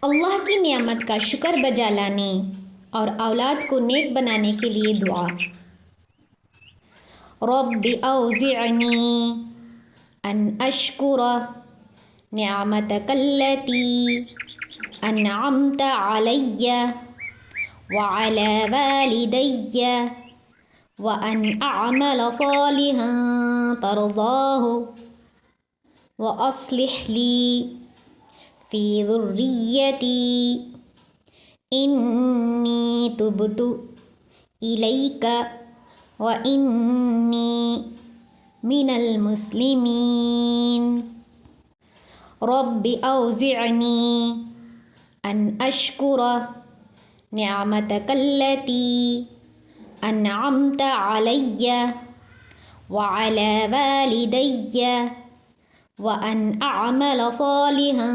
अल्लाह की नेमत का शुक्र बजा लाने और औलाद को नेक बनाने के लिए दुआ। रब्बि औज़िअनी अन अश्कुर निअमतकल्लती अन्अमत अलय्य व अला वालिदैय व अन अअमल सालिहन तरदाहु व अस्लिह ली फ़ी ज़ुर्रिय्यती इन्नी तुब्तु इलैक व इन्नी मिनल मुस्लिमीन। रब्बि औज़िअनी अन अश्कुर निअमतकल्लती अन्अमत अलय्य व अला वालिदैय व अन अअमल सालिहन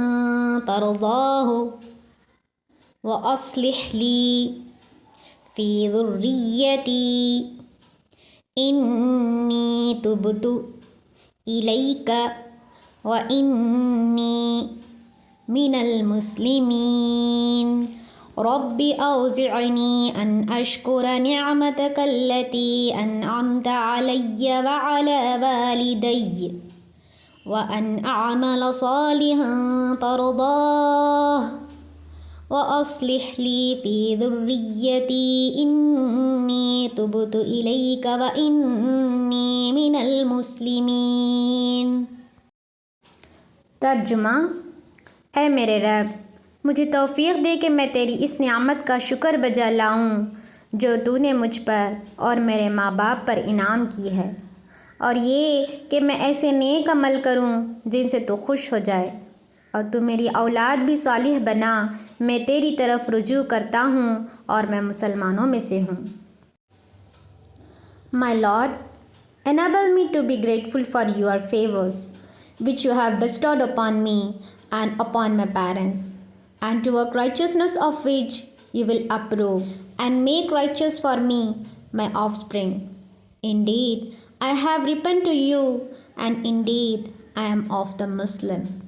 तरदाहु व अस्लिह ली फ़ी ज़ुर्रिय्यती इन्नी तुब्तु इलैक व इन्नी मिनल मुस्लिमीन। रब्बि औज़िअनी अन अश्कुर निअमतकल्लती अन्अमत अलय्य व अला वालिदैय व अन अअमल सालिहन तरदाह व अस्लिह ली फ़ी ज़ुर्रिय्यती इन्नी तुब्तु इलैक व इन्नी मिनल मुस्लिमीन। तर्जुमा। ऐ मेरे रब, मुझे तौफ़ीक़ दे कि मैं तेरी इस नेमत का शुक्र बजा लाऊं जो तूने मुझ पर और मेरे माँ बाप पर इनाम की है, और ये कि मैं ऐसे नेक अमल करूं जिनसे तू खुश हो जाए, और तू मेरी औलाद भी सालिह बना। मैं तेरी तरफ रुजू करता हूँ और मैं मुसलमानों में से हूँ। My Lord, enable me to be grateful for your favors which you have bestowed upon me and upon my parents, and to work righteousness of which you will approve, and make righteous for me my offspring. Indeed, I have repented to you, and indeed I am of the Muslim.